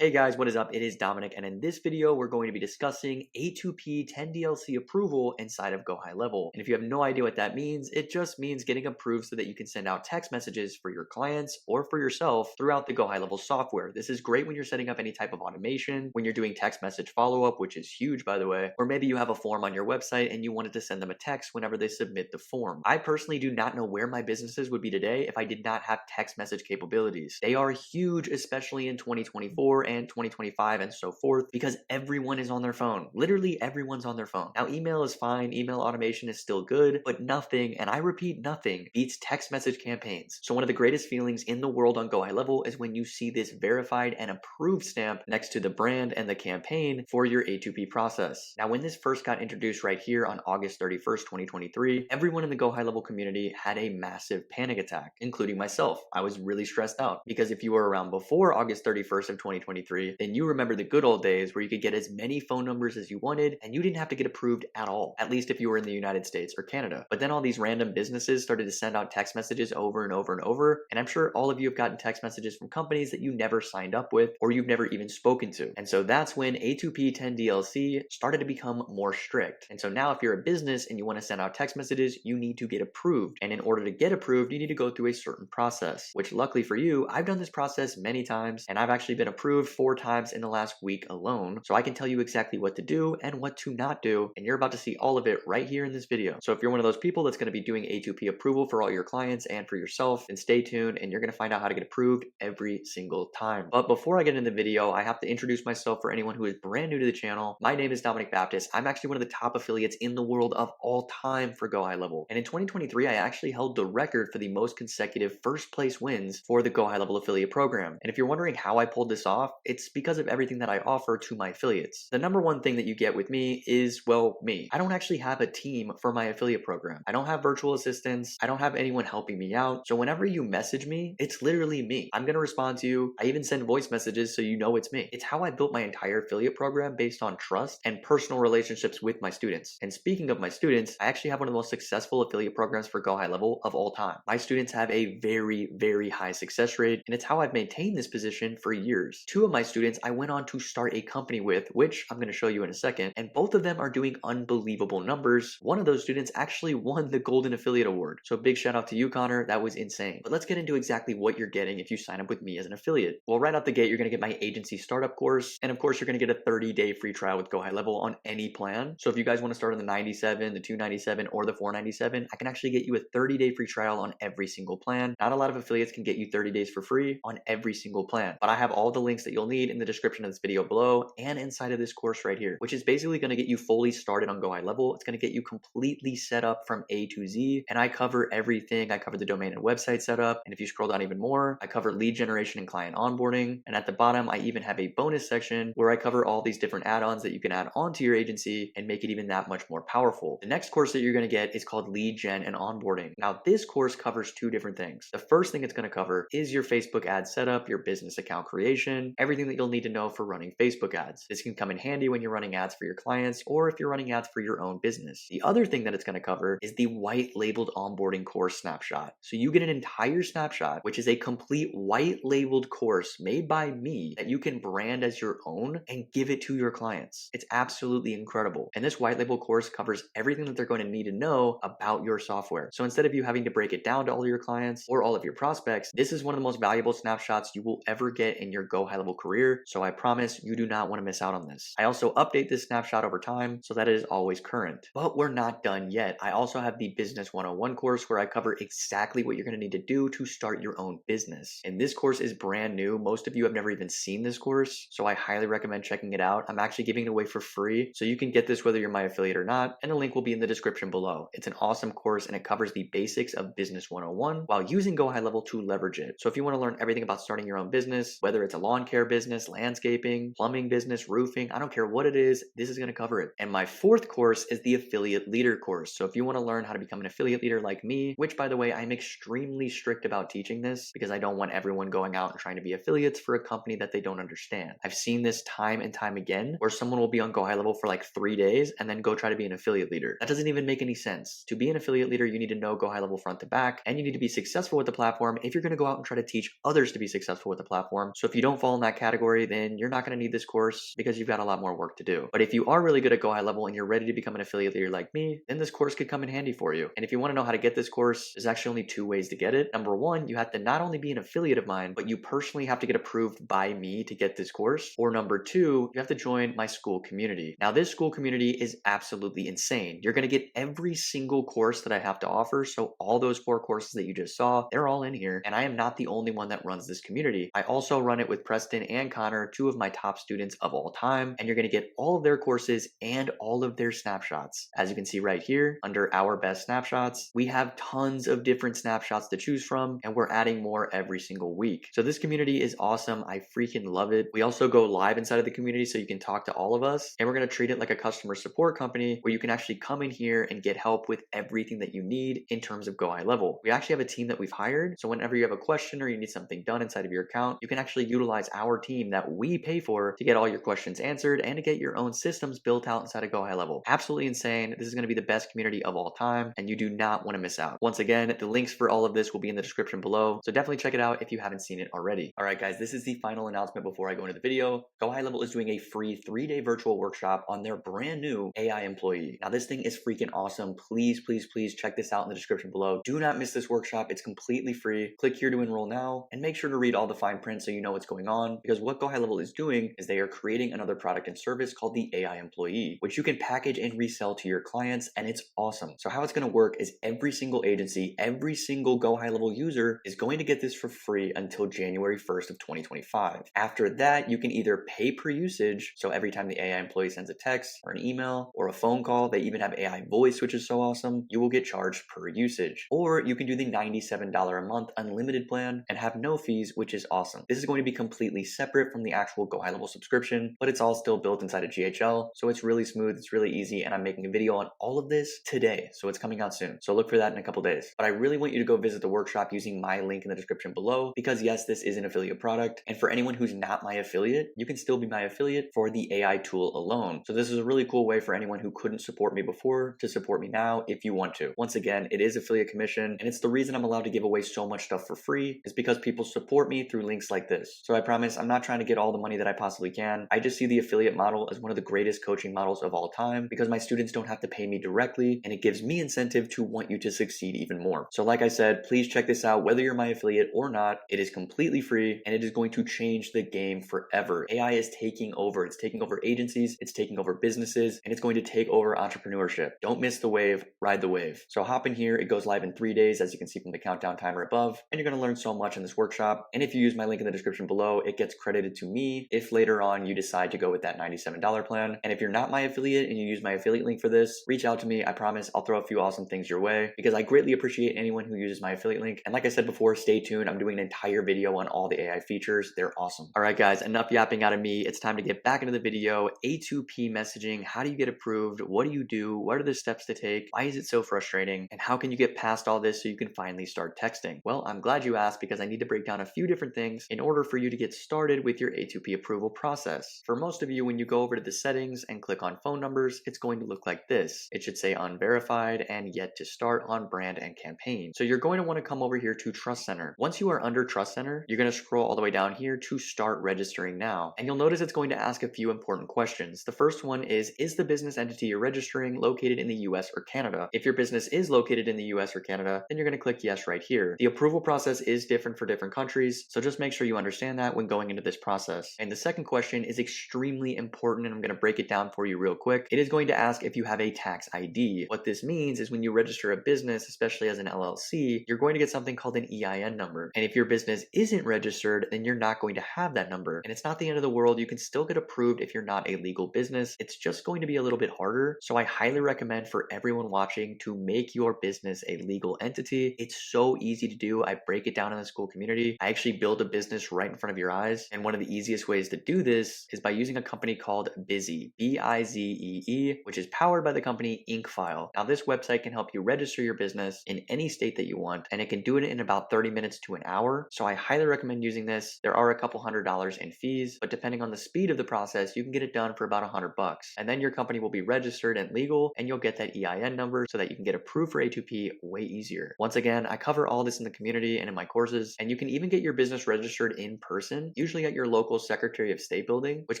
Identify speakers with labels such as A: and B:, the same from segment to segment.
A: Hey guys, what is up? It is Dominic, and in this video, we're going to be discussing A2P 10DLC approval inside of GoHighLevel. And if you have no idea what that means, it just means getting approved so that you can send out text messages for your clients or for yourself throughout the GoHighLevel software. This is great when you're setting up any type of automation, when you're doing text message follow-up, which is huge, by the way, or maybe you have a form on your website and you wanted to send them a text whenever they submit the form. I personally do not know where my businesses would be today if I did not have text message capabilities. They are huge, especially in 2024 and 2025 and so forth, because everyone is on their phone. Literally everyone's on their phone. Now, email is fine, email automation is still good, but nothing, and I repeat, nothing beats text message campaigns. So one of the greatest feelings in the world on GoHighLevel is when you see this verified and approved stamp next to the brand and the campaign for your A2P process. Now, when this first got introduced right here on August 31st, 2023, everyone in the GoHighLevel community had a massive panic attack, including myself. I was really stressed out because if you were around before August 31st of 2023, then you remember the good old days where you could get as many phone numbers as you wanted and you didn't have to get approved at all, at least if you were in the United States or Canada. But then all these random businesses started to send out text messages over and over and over, and I'm sure all of you have gotten text messages from companies that you never signed up with or you've never even spoken to. And so that's when A2P 10DLC started to become more strict. And so now if you're a business and you want to send out text messages, you need to get approved. And in order to get approved, you need to go through a certain process, which luckily for you, I've done this process many times and I've actually been approved 4 times in the last week alone. So I can tell you exactly what to do and what to not do. And you're about to see all of it right here in this video. So if you're one of those people that's going to be doing A2P approval for all your clients and for yourself, then stay tuned and you're going to find out how to get approved every single time. But before I get into the video, I have to introduce myself for anyone who is brand new to the channel. My name is Dominic Baptist. I'm actually one of the top affiliates in the world of all time for GoHighLevel. And in 2023, I actually held the record for the most consecutive first place wins for the GoHighLevel affiliate program. And if you're wondering how I pulled this off, it's because of everything that I offer to my affiliates. The number one thing that you get with me is, well, me. I don't actually have a team for my affiliate program. I don't have virtual assistants. I don't have anyone helping me out. So whenever you message me, it's literally me. I'm going to respond to you. I even send voice messages so you know it's me. It's how I built my entire affiliate program based on trust and personal relationships with my students. And speaking of my students, I actually have one of the most successful affiliate programs for GoHighLevel of all time. My students have a very, very high success rate, and it's how I've maintained this position for years. 2 of my students I went on to start a company with, which I'm going to show you in a second, and both of them are doing unbelievable numbers. One of those students actually won the Golden Affiliate Award. So big shout out to you, Connor. That was insane. But let's get into exactly what you're getting if you sign up with me as an affiliate. Well, right out the gate, you're going to get my agency startup course, and of course, you're going to get a 30-day free trial with GoHighLevel on any plan. So if you guys want to start on the 97, the 297, or the 497, I can actually get you a 30-day free trial on every single plan. Not a lot of affiliates can get you 30 days for free on every single plan, but I have all the links that you'll need in the description of this video below and inside of this course right here, which is basically going to get you fully started on GoHighLevel. It's going to get you completely set up from A to Z, and I cover everything. I cover the domain and website setup, and if you scroll down even more, I cover lead generation and client onboarding, and at the bottom, I even have a bonus section where I cover all these different add-ons that you can add onto your agency and make it even that much more powerful. The next course that you're going to get is called lead gen and onboarding. Now, this course covers 2 different things. The first thing it's going to cover is your Facebook ad setup, your business account creation, everything that you'll need to know for running Facebook ads. This can come in handy when you're running ads for your clients or if you're running ads for your own business. The other thing that it's going to cover is the white labeled onboarding course snapshot. So you get an entire snapshot, which is a complete white labeled course made by me that you can brand as your own and give it to your clients. It's absolutely incredible. And this white label course covers everything that they're going to need to know about your software. So instead of you having to break it down to all of your clients or all of your prospects, this is one of the most valuable snapshots you will ever get in your GoHighLevel career. So I promise you do not want to miss out on this. I also update this snapshot over time so that it is always current. But we're not done yet. I also have the Business 101 course where I cover exactly what you're going to need to do to start your own business. And this course is brand new. Most of you have never even seen this course, so I highly recommend checking it out. I'm actually giving it away for free, so you can get this whether you're my affiliate or not, and the link will be in the description below. It's an awesome course and it covers the basics of Business 101 while using GoHighLevel to leverage it. So if you want to learn everything about starting your own business, whether it's a lawn care business, landscaping, plumbing business, roofing, I don't care what it is, this is going to cover it. And my 4th course is the Affiliate Leader course. So if you want to learn how to become an affiliate leader like me, which by the way, I'm extremely strict about teaching this because I don't want everyone going out and trying to be affiliates for a company that they don't understand. I've seen this time and time again where someone will be on GoHighLevel for like 3 days and then go try to be an affiliate leader. That doesn't even make any sense. To be an affiliate leader, you need to know GoHighLevel front to back, and you need to be successful with the platform if you're going to go out and try to teach others to be successful with the platform. So if you don't fall in that category, then you're not going to need this course because you've got a lot more work to do. But if you are really good at Go High Level and you're ready to become an affiliate leader like me, then this course could come in handy for you. And if you want to know how to get this course, there's actually only two ways to get it. Number one, you have to not only be an affiliate of mine, but you personally have to get approved by me to get this course. Or number two, you have to join my school community. Now, this school community is absolutely insane. You're going to get every single course that I have to offer. So all those 4 courses that you just saw, they're all in here. And I am not the only one that runs this community. I also run it with Preston and Connor, 2 of my top students of all time. And you're going to get all of their courses and all of their snapshots. As you can see right here, under our best snapshots, we have tons of different snapshots to choose from, and we're adding more every single week. So this community is awesome. I freaking love it. We also go live inside of the community so you can talk to all of us, and we're going to treat it like a customer support company where you can actually come in here and get help with everything that you need in terms of Go High Level. We actually have a team that we've hired, so whenever you have a question or you need something done inside of your account, you can actually utilize our team that we pay for to get all your questions answered and to get your own systems built out inside of Go High Level. Absolutely insane. This is going to be the best community of all time, and you do not want to miss out. Once again, the links for all of this will be in the description below, so definitely check it out if you haven't seen it already. All right, guys, this is the final announcement before I go into the video. Go High Level is doing a free 3-day virtual workshop on their brand new AI employee. Now, this thing is freaking awesome. Please, please, please check this out in the description below. Do not miss this workshop. It's completely free. Click here to enroll now, and make sure to read all the fine print so you know what's going on, because what Go High Level is doing is they are creating another product and service called the AI employee, which you can package and resell to your clients, and it's awesome. So how it's going to work is every single agency, every single Go High Level user is going to get this for free until January 1st of 2025. After that, you can either pay per usage, so every time the AI employee sends a text or an email or a phone call, they even have AI voice, which is so awesome, you will get charged per usage. Or you can do the $97 a month unlimited plan and have no fees, which is awesome. This is going to be completely separate from the actual Go High Level subscription, but it's all still built inside of GHL, so it's really smooth, it's really easy, and I'm making a video on all of this today, so it's coming out soon. So look for that in a couple days. But I really want you to go visit the workshop using my link in the description below, because yes, this is an affiliate product, and for anyone who's not my affiliate, you can still be my affiliate for the AI tool alone. So this is a really cool way for anyone who couldn't support me before to support me now if you want to. Once again, it is affiliate commission, and it's the reason I'm allowed to give away so much stuff for free is because people support me through links like this. So I promise I'm not trying to get all the money that I possibly can. I just see the affiliate model as one of the greatest coaching models of all time, because my students don't have to pay me directly, and it gives me incentive to want you to succeed even more. So like I said, please check this out whether you're my affiliate or not. It is completely free, and it is going to change the game forever. AI is taking over. It's taking over agencies, it's taking over businesses, and it's going to take over entrepreneurship. Don't miss the wave, ride the wave. So hop in here. It goes live in 3 days, as you can see from the countdown timer above, and you're going to learn so much in this workshop. And if you use my link in the description below, it gets credited to me if later on you decide to go with that $97 plan. And if you're not my affiliate and you use my affiliate link for this, reach out to me. I promise I'll throw a few awesome things your way, because I greatly appreciate anyone who uses my affiliate link. And like I said before, stay tuned. I'm doing an entire video on all the AI features. They're awesome. All right, guys, enough yapping out of me. It's time to get back into the video. A2P messaging. How do you get approved? What do you do? What are the steps to take? Why is it so frustrating? And how can you get past all this so you can finally start texting? Well, I'm glad you asked, because I need to break down a few different things in order for you to get started with your A2P approval process. For most of you, when you go over to the settings and click on phone numbers, it's going to look like this. It should say unverified and yet to start on brand and campaign. So you're going to want to come over here to Trust Center. Once you are under Trust Center, you're going to scroll all the way down here to start registering now. And you'll notice it's going to ask a few important questions. The first one is the business entity you're registering located in the US or Canada? If your business is located in the US or Canada, then you're going to click yes right here. The approval process is different for different countries, so just make sure you understand that when going into this process. And the second question is extremely important, and I'm going to break it down for you real quick. It is going to ask if you have a tax ID. What this means is when you register a business, especially as an LLC, you're going to get something called an EIN number. And if your business isn't registered, then you're not going to have that number. And it's not the end of the world. You can still get approved if you're not a legal business. It's just going to be a little bit harder. So I highly recommend for everyone watching to make your business a legal entity. It's so easy to do. I break it down in the school community. I actually build a business right in front of your eyes. And one of the easiest ways to do this is by using a company called Bizee, Bizee, which is powered by the company Inkfile. Now, this website can help you register your business in any state that you want, and it can do it in about 30 minutes to an hour. So I highly recommend using this. There are a couple $100 in fees, but depending on the speed of the process, you can get it done for about $100. And then your company will be registered and legal, and you'll get that EIN number so that you can get approved for A2P way easier. Once again, I cover all this in the community and in my courses, and you can even get your business registered in person usually at your local Secretary of State building, which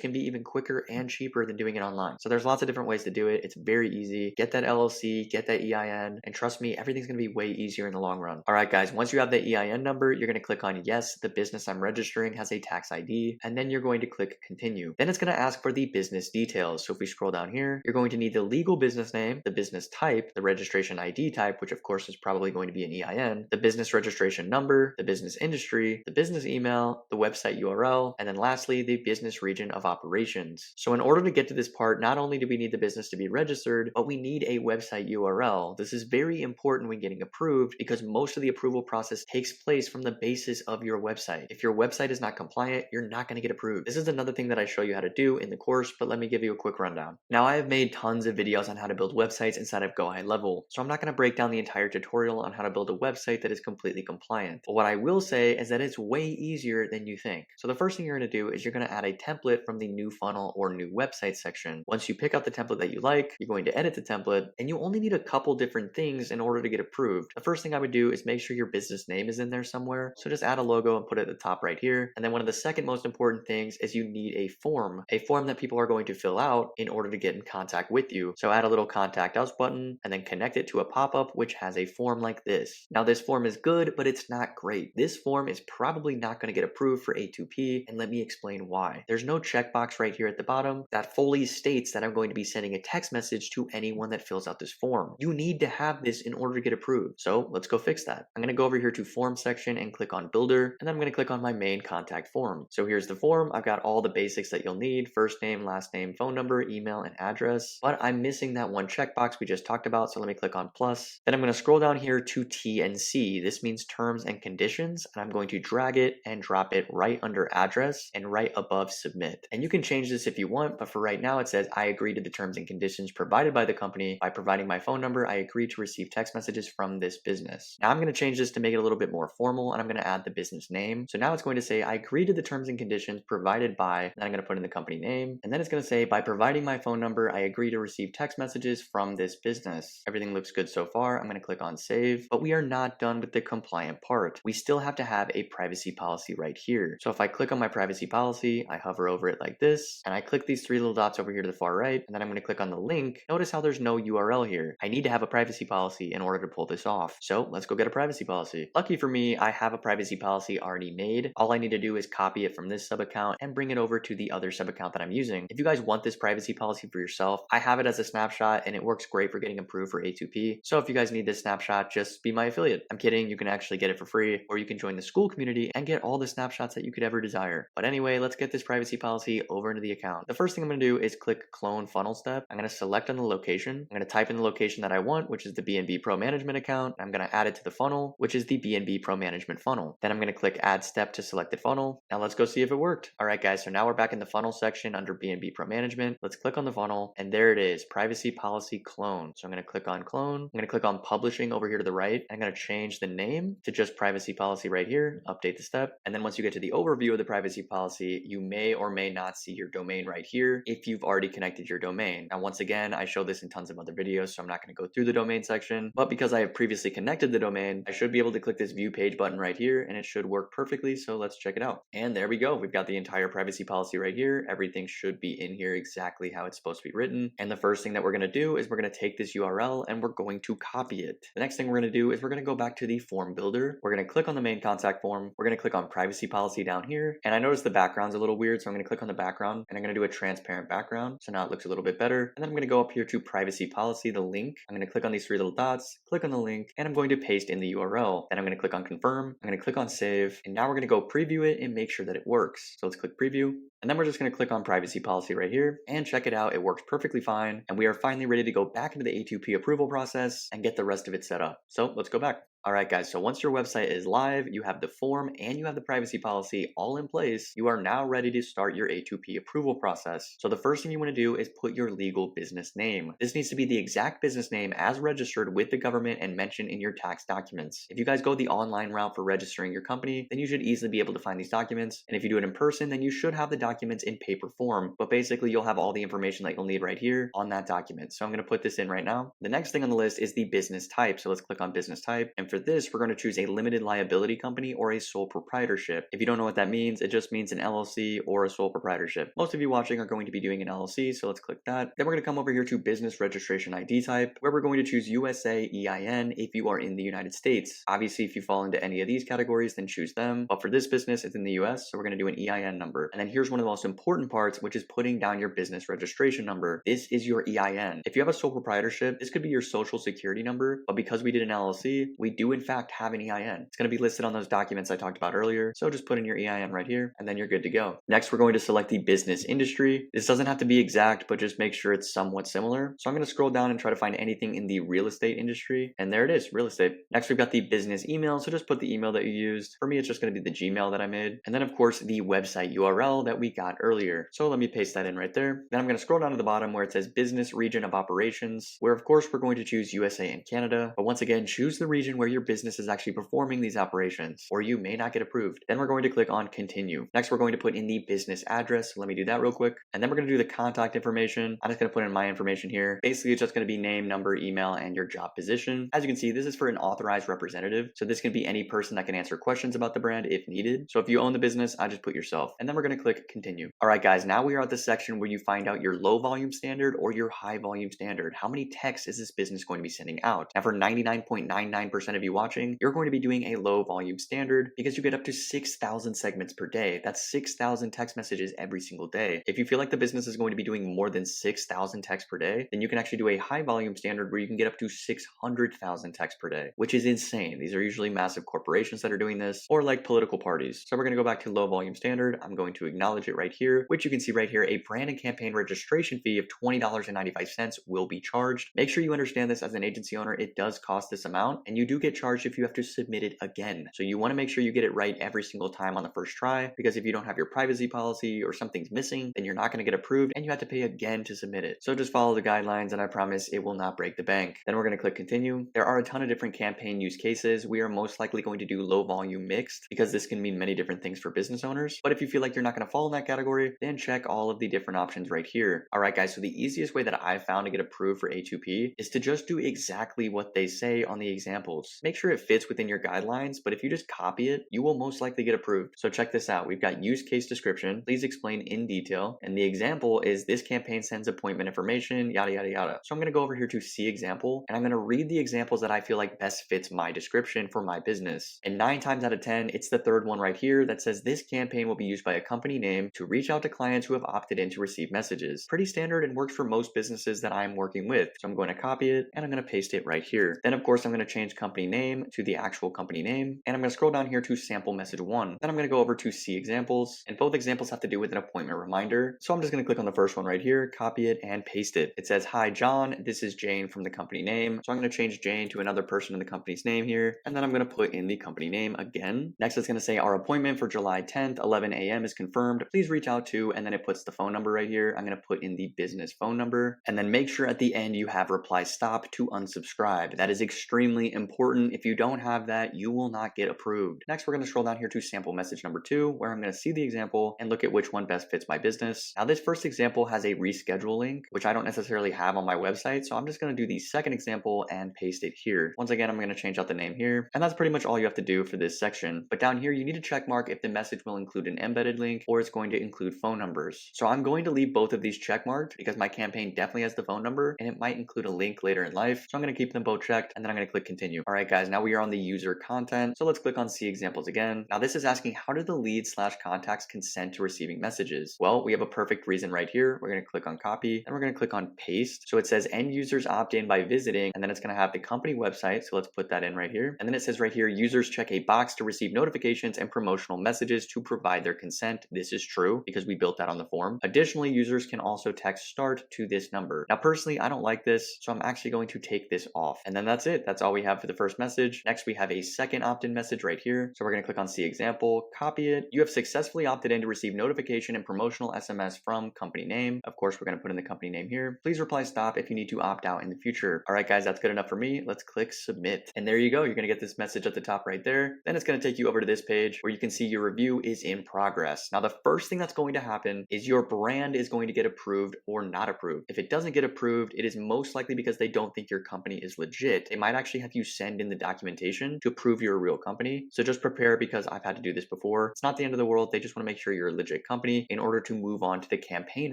A: can be even quicker and cheaper than doing it online. So there's lots of different ways to do it. It's very easy. Get that LLC, get that EIN, and trust me, everything's going to be way easier in the long run. All right, guys, once you have the EIN number, you're going to click on yes, the business I'm registering has a tax ID, and then you're going to click continue. Then it's going to ask for the business details. So if we scroll down here, you're going to need the legal business name, the business type, the registration ID type, which of course is probably going to be an EIN, the business registration number, the business industry, the business email, the website URL, and then lastly, the business region of operations. So in order to get to this part, not only do we need the business to be registered, but we need a website URL. This is very important when getting approved because most of the approval process takes place from the basis of your website. If your website is not compliant, you're not going to get approved. This is another thing that I show you how to do in the course, but let me give you a quick rundown. Now, I have made tons of videos on how to build websites inside of GoHighLevel, so I'm not going to break down the entire tutorial on how to build a website that is completely compliant. But what I will say is that it's way easier than you think. So the first thing you're going to do is you're going to add a template from the new funnel or new website section. Once you pick out the template that you like, you're going to edit the template, and you only need a couple different things in order to get approved. The first thing I would do is make sure your business name is in there somewhere. So just add a logo and put it at the top right here. And then one of the second most important things is you need a form that people are going to fill out in order to get in contact with you. So add a little contact us button and then connect it to a pop-up which has a form like this. Now this form is good, but it's not great. This form is probably not going to get approved for A2P, and let me explain why. There's no checkbox right here at the bottom that fully states that I'm going to be sending a text message to anyone that fills out this form. You need to have this in order to get approved. So let's go fix that. I'm going to go over here to form section and click on builder, and then I'm going to click on my main contact form. So here's the form. I've got all the basics that you'll need: first name, last name, phone number, email, and address. But I'm missing that one checkbox we just talked about, so let me click on plus. Then I'm going to scroll down here to T and C. This means terms and conditions, and I'm going to drag it and drop it right under address and right above submit. And you can change this if you want, but for right now it says I agree to the terms and conditions provided by the company. By providing my phone number, I agree to receive text messages from this business. Now I'm going to change this to make it a little bit more formal, and I'm going to add the business name. So now it's going to say I agree to the terms and conditions provided by, and I'm going to put in the company name, and then it's going to say by providing my phone number, I agree to receive text messages from this business. Everything looks good so far. I'm going to click on save, but we are not done with the compliant part. We still have to have a privacy policy right here. So if I click on my privacy policy, I hover over it like this, and I click these three little dots over here to the far right, and then I'm going to click on the link. Notice how there's no URL here. I need to have a privacy policy in order to pull this off. So let's go get a privacy policy. Lucky for me, I have a privacy policy already made. All I need to do is copy it from this sub account and bring it over to the other sub account that I'm using. If you guys want this privacy policy for yourself, I have it as a snapshot and it works great for getting approved for A2P. So if you guys need this snapshot, just be my affiliate. I'm kidding, you can actually get it for free, or you can join the school community and get all the snapshots that you could ever desire. But anyway, let's get this privacy policy over into the account. The first thing I'm going to do is click clone funnel step. I'm going to select on the location. I'm going to type in the location that I want, which is the BNB Pro Management account. I'm going to add it to the funnel, which is the BNB Pro Management funnel. Then I'm going to click add step to selected funnel. Now let's go see if it worked. All right, guys, so now we're back in the funnel section under BNB Pro Management. Let's click on the funnel, and there it is, privacy policy clone. So I'm going to click on clone. I'm going to click on publishing over here to the right. I'm going to change the name to just privacy policy right here, update the step. And then once you get to the overview of the privacy policy, you may or may not see your domain right here if you've already connected your domain. Now, once again, I show this in tons of other videos, so I'm not going to go through the domain section, but because I have previously connected the domain, I should be able to click this view page button right here, and it should work perfectly. So let's check it out. And there we go. We've got the entire privacy policy right here. Everything should be in here exactly how it's supposed to be written. And the first thing that we're going to do is we're going to take this URL and we're going to copy it. The next thing we're going to do is we're going to go back to the form builder. We're going to click on the main contact form. We're going to click on privacy policy down here. And I noticed the background's a little weird, so I'm going to click on the background and I'm going to do a transparent background. So now it looks a little bit better. And then I'm going to go up here to privacy policy, the link. I'm going to click on these three little dots, click on the link, and I'm going to paste in the URL. Then I'm going to click on confirm. I'm going to click on save. And now we're going to go preview it and make sure that it works. So let's click preview. And then we're just going to click on privacy policy right here and check it out. It works perfectly fine. And we are finally ready to go back into the A2P approval process and get the rest of it set up. So let's go back. All right, guys, so once your website is live, you have the form and you have the privacy policy all in place, you are now ready to start your A2P approval process. So the first thing you want to do is put your legal business name. This needs to be the exact business name as registered with the government and mentioned in your tax documents. If you guys go the online route for registering your company, then you should easily be able to find these documents. And if you do it in person, then you should have the documents in paper form. But basically, you'll have all the information that you'll need right here on that document. So I'm going to put this in right now. The next thing on the list is the business type. So let's click on business type. And for after this, we're going to choose a limited liability company or a sole proprietorship. If you don't know what that means, it just means an LLC or a sole proprietorship. Most of you watching are going to be doing an LLC, so let's click that. Then we're going to come over here to business registration ID type, where we're going to choose USA EIN if you are in the United States. Obviously, if you fall into any of these categories, then choose them. But for this business, it's in the US, so we're going to do an EIN number. And then here's one of the most important parts, which is putting down your business registration number. This is your EIN. If you have a sole proprietorship, this could be your social security number, but because we did an LLC, we do in fact have an EIN. It's going to be listed on those documents I talked about earlier, so just put in your EIN right here, and then you're good to go. Next, we're going to select the business industry. This doesn't have to be exact, but just make sure it's somewhat similar. So I'm going to scroll down and try to find anything in the real estate industry, and there it is, real estate. Next, we've got the business email, so just put the email that you used. For me, it's just going to be the Gmail that I made, and then of course the website URL that we got earlier. So let me paste that in right there. Then I'm going to scroll down to the bottom where it says business region of operations, where of course we're going to choose USA and Canada, but once again, choose the region where your business is actually performing these operations, or you may not get approved. Then we're going to click on continue. Next, we're going to put in the business address. So let me do that real quick. And then we're going to do the contact information. I'm just going to put in my information here. Basically, it's just going to be name, number, email, and your job position. As you can see, this is for an authorized representative. So this can be any person that can answer questions about the brand if needed. So if you own the business, I just put yourself. And then we're going to click continue. All right, guys, now we are at the section where you find out your low volume standard or your high volume standard. How many texts is this business going to be sending out? Now, for 99.99% of you watching, you're going to be doing a low volume standard because you get up to 6,000 segments per day. That's 6,000 text messages every single day. If you feel like the business is going to be doing more than 6,000 texts per day, then you can actually do a high volume standard where you can get up to 600,000 texts per day, which is insane. These are usually massive corporations that are doing this, or like political parties. So we're going to go back to low volume standard. I'm going to acknowledge it right here, which you can see right here, a brand and campaign registration fee of $20.95 will be charged. Make sure you understand this as an agency owner. It does cost this amount, and you do get charged if you have to submit it again. So you want to make sure you get it right every single time on the first try, because if you don't have your privacy policy or something's missing, then you're not going to get approved and you have to pay again to submit it. So just follow the guidelines and I promise it will not break the bank. Then we're going to click continue. There are a ton of different campaign use cases. We are most likely going to do low volume mixed because this can mean many different things for business owners. But if you feel like you're not going to fall in that category, then check all of the different options right here. All right, guys, so the easiest way that I've found to get approved for A2P is to just do exactly what they say on the examples. Make sure it fits within your guidelines, but if you just copy it, you will most likely get approved. So check this out. We've got use case description. Please explain in detail. And the example is this campaign sends appointment information, yada, yada, yada. So I'm going to go over here to see example, and I'm going to read the examples that I feel like best fits my description for my business. And 9 times out of 10, it's the third one right here that says this campaign will be used by a company name to reach out to clients who have opted in to receive messages. Pretty standard and works for most businesses that I'm working with. So I'm going to copy it and I'm going to paste it right here. Then of course, I'm going to change company name to the actual company name. And I'm going to scroll down here to sample message 1. Then I'm going to go over to see examples, and both examples have to do with an appointment reminder. So I'm just going to click on the first one right here, copy it and paste it. It says, hi, John, this is Jane from the company name. So I'm going to change Jane to another person in the company's name here. And then I'm going to put in the company name again. Next, it's going to say our appointment for July 10th, 11 a.m. is confirmed. Please reach out to, and then it puts the phone number right here. I'm going to put in the business phone number, and then make sure at the end you have reply stop to unsubscribe. That is extremely important. If you don't have that, you will not get approved. Next, we're going to scroll down here to sample message number 2, where I'm going to see the example and look at which one best fits my business. Now, this first example has a reschedule link, which I don't necessarily have on my website. So I'm just going to do the second example and paste it here. Once again, I'm going to change out the name here. And that's pretty much all you have to do for this section. But down here, you need to check mark if the message will include an embedded link or it's going to include phone numbers. So I'm going to leave both of these check marked because my campaign definitely has the phone number and it might include a link later in life. So I'm going to keep them both checked and then I'm going to click continue. All right, guys, now we are on the user content. So let's click on see examples again. Now this is asking how do the leads/contacts consent to receiving messages? Well, we have a perfect reason right here. We're going to click on copy and we're going to click on paste. So it says end users opt in by visiting, and then it's going to have the company website. So let's put that in right here. And then it says right here, users check a box to receive notifications and promotional messages to provide their consent. This is true because we built that on the form. Additionally, users can also text start to this number. Now, personally, I don't like this, so I'm actually going to take this off. And then that's it. That's all we have for the first message. Next, we have a second opt-in message right here. So we're going to click on see example, copy it. You have successfully opted in to receive notification and promotional SMS from company name. Of course, we're going to put in the company name here. Please reply stop if you need to opt out in the future. All right, guys, that's good enough for me. Let's click submit. And there you go. You're going to get this message at the top right there. Then it's going to take you over to this page where you can see your review is in progress. Now, the first thing that's going to happen is your brand is going to get approved or not approved. If it doesn't get approved, it is most likely because they don't think your company is legit. They might actually have you send send in the documentation to prove you're a real company. So just prepare, because I've had to do this before. It's not the end of the world. They just want to make sure you're a legit company in order to move on to the campaign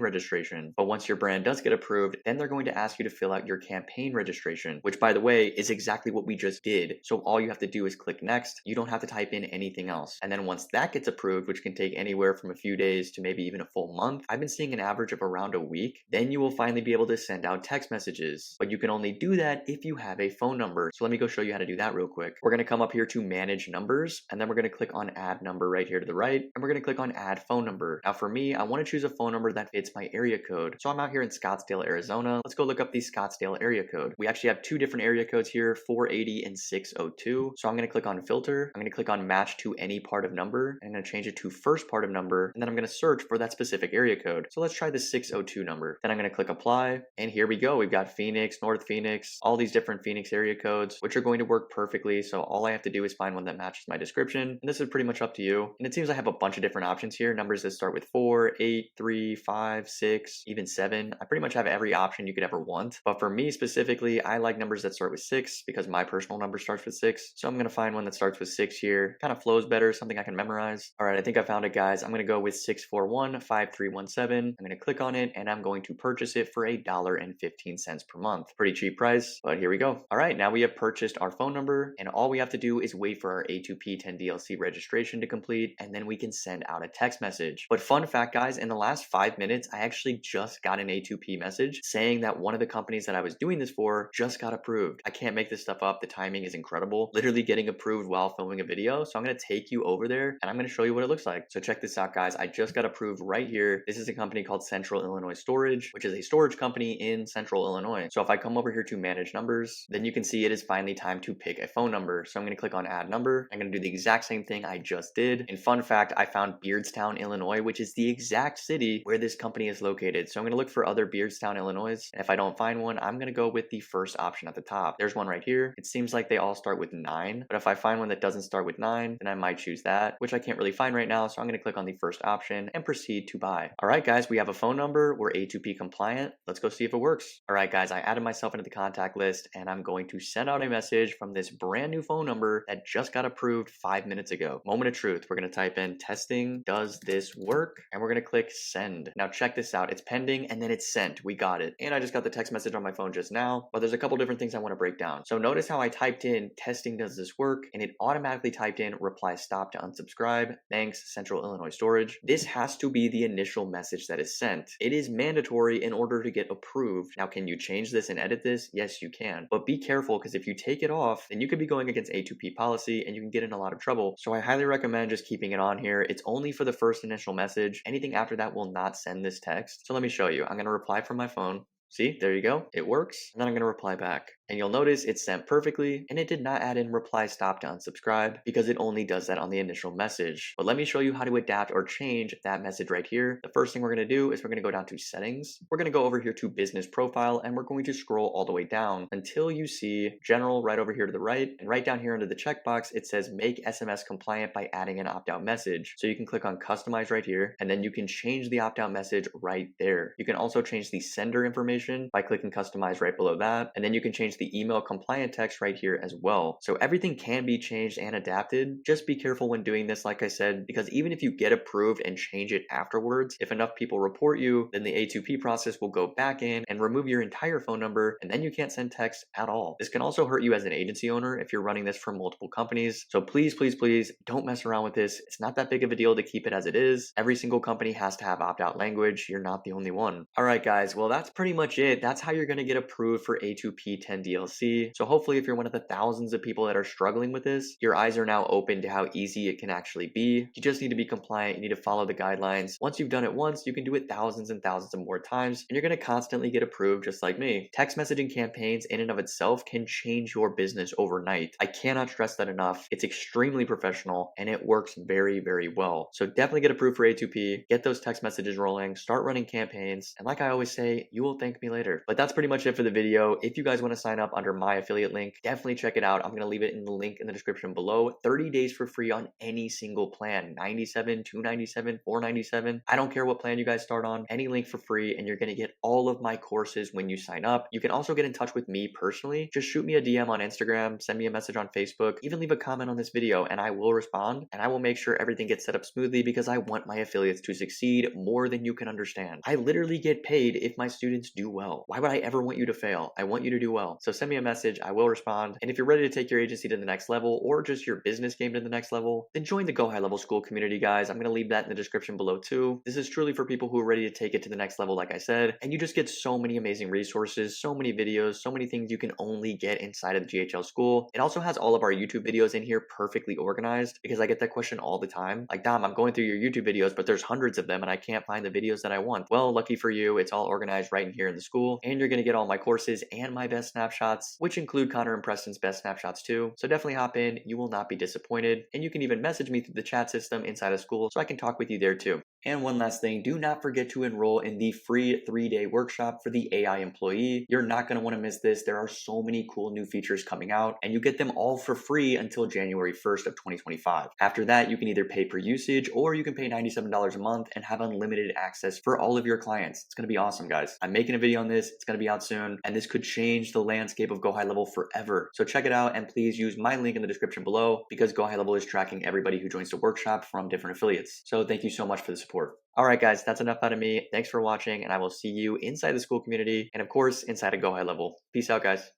A: registration. But once your brand does get approved, then they're going to ask you to fill out your campaign registration, which, by the way, is exactly what we just did. So all you have to do is click next. You don't have to type in anything else. And then once that gets approved, which can take anywhere from a few days to maybe even a full month, I've been seeing an average of around a week, then you will finally be able to send out text messages. But you can only do that if you have a phone number. So let me go show you how to do that real quick. We're going to come up here to manage numbers, and then we're going to click on add number right here to the right, and we're going to click on add phone number. Now for me, I want to choose a phone number that fits my area code. So I'm out here in Scottsdale, Arizona. Let's go look up the Scottsdale area code. We actually have two different area codes here, 480 and 602. So I'm going to click on filter. I'm going to click on match to any part of number. I'm going to change it to first part of number, and then I'm going to search for that specific area code. So let's try the 602 number. Then I'm going to click apply, and here we go. We've got Phoenix, North Phoenix, all these different Phoenix area codes, which are going to work perfectly. So all I have to do is find one that matches my description, and this is pretty much up to you. And it seems I have a bunch of different options here, numbers that start with 4, 8, 3, 5, 6, even 7. I pretty much have every option you could ever want. But for me specifically, I like numbers that start with 6 because my personal number starts with 6. So I'm going to find one that starts with 6 here. Kind of flows better, something I can memorize. All right, I think I found it, guys. I'm going to go with 6415317. I'm going to click on it, and I'm going to purchase it for $1.15 per month. Pretty cheap price, but here we go. All right, now we have purchased our phone number, and all we have to do is wait for our A2P 10DLC registration to complete, and then we can send out a text message. But fun fact, guys, in the last 5 minutes, I actually just got an A2P message saying that one of the companies that I was doing this for just got approved. I can't make this stuff up. The timing is incredible. Literally getting approved while filming a video. So I'm going to take you over there, and I'm going to show you what it looks like. So check this out, guys. I just got approved right here. This is a company called Central Illinois Storage, which is a storage company in Central Illinois. So if I come over here to manage numbers, then you can see it is finally time to pick a phone number. So I'm going to click on add number. I'm going to do the exact same thing I just did. And fun fact, I found Beardstown, Illinois, which is the exact city where this company is located. So I'm going to look for other Beardstown, Illinois. And if I don't find one, I'm going to go with the first option at the top. There's one right here. It seems like they all start with 9, but if I find one that doesn't start with 9, then I might choose that, which I can't really find right now. So I'm going to click on the first option and proceed to buy. All right, guys, we have a phone number. We're A2P compliant. Let's go see if it works. All right, guys, I added myself into the contact list, and I'm going to send out a message from this brand new phone number that just got approved 5 minutes ago. Moment of truth. We're going to type in testing, does this work? And we're going to click send. Now check this out. It's pending, and then it's sent. We got it. And I just got the text message on my phone just now, but there's a couple different things I want to break down. So notice how I typed in testing, does this work? And it automatically typed in reply stop to unsubscribe. Thanks, Central Illinois Storage. This has to be the initial message that is sent. It is mandatory in order to get approved. Now, can you change this and edit this? Yes, you can. But be careful, because if you take it off, then you could be going against A2P policy and you can get in a lot of trouble. So I highly recommend just keeping it on here. It's only for the first initial message. Anything after that will not send this text. So let me show you. I'm going to reply from my phone. See, there you go. It works. And then I'm going to reply back. And you'll notice it's sent perfectly, and it did not add in reply stop to unsubscribe because it only does that on the initial message. But let me show you how to adapt or change that message right here. The first thing we're going to do is we're going to go down to settings. We're going to go over here to business profile, and we're going to scroll all the way down until you see general right over here to the right. And right down here under the checkbox, it says make SMS compliant by adding an opt-out message. So you can click on customize right here, and then you can change the opt-out message right there. You can also change the sender information by clicking customize right below that. And then you can change the email compliant text right here as well. So everything can be changed and adapted. Just be careful when doing this, like I said, because even if you get approved and change it afterwards, if enough people report you, then the A2P process will go back in and remove your entire phone number, and then you can't send text at all. This can also hurt you as an agency owner if you're running this for multiple companies. So please, please, please don't mess around with this. It's not that big of a deal to keep it as it is. Every single company has to have opt-out language. You're not the only one. All right, guys. Well, that's pretty much it. That's how you're going to get approved for A2P 10 DLC. So hopefully if you're one of the thousands of people that are struggling with this, your eyes are now open to how easy it can actually be. You just need to be compliant. You need to follow the guidelines. Once you've done it once, you can do it thousands and thousands of more times, and you're going to constantly get approved just like me. Text messaging campaigns in and of itself can change your business overnight. I cannot stress that enough. It's extremely professional, and it works very, very well. So definitely get approved for A2P, get those text messages rolling, start running campaigns, and like I always say, you will thank me later. But that's pretty much it for the video. If you guys want to sign sign up under my affiliate link, definitely check it out. I'm going to leave it in the link in the description below. 30 days for free on any single plan, 97, 297, 497. I don't care what plan you guys start on, any link for free, and you're going to get all of my courses when you sign up. You can also get in touch with me personally. Just shoot me a DM on Instagram, send me a message on Facebook, even leave a comment on this video, and I will respond, and I will make sure everything gets set up smoothly because I want my affiliates to succeed more than you can understand. I literally get paid if my students do well. Why would I ever want you to fail? I want you to do well. So send me a message, I will respond. And if you're ready to take your agency to the next level or just your business game to the next level, then join the Go High Level School community, guys. I'm going to leave that in the description below too. This is truly for people who are ready to take it to the next level, like I said, and you just get so many amazing resources, so many videos, so many things you can only get inside of the GHL school. It also has all of our YouTube videos in here perfectly organized because I get that question all the time. Like, Dom, I'm going through your YouTube videos, but there's hundreds of them and I can't find the videos that I want. Well, lucky for you, it's all organized right in here in the school, and you're going to get all my courses and my best snapshots, which include Connor and Preston's best snapshots too. So definitely hop in, you will not be disappointed, and you can even message me through the chat system inside of school so I can talk with you there too. And one last thing, do not forget to enroll in the free 3-day workshop for the AI employee. You're not going to want to miss this. There are so many cool new features coming out, and you get them all for free until January 1st of 2025. After that, you can either pay per usage or you can pay $97 a month and have unlimited access for all of your clients. It's going to be awesome, guys. I'm making a video on this. It's going to be out soon, and this could change the landscape of Go High Level forever. So check it out, and please use my link in the description below because Go High Level is tracking everybody who joins the workshop from different affiliates. So thank you so much for the support. All right, guys, that's enough out of me. Thanks for watching, and I will see you inside the school community and, of course, inside of Go High Level. Peace out, guys.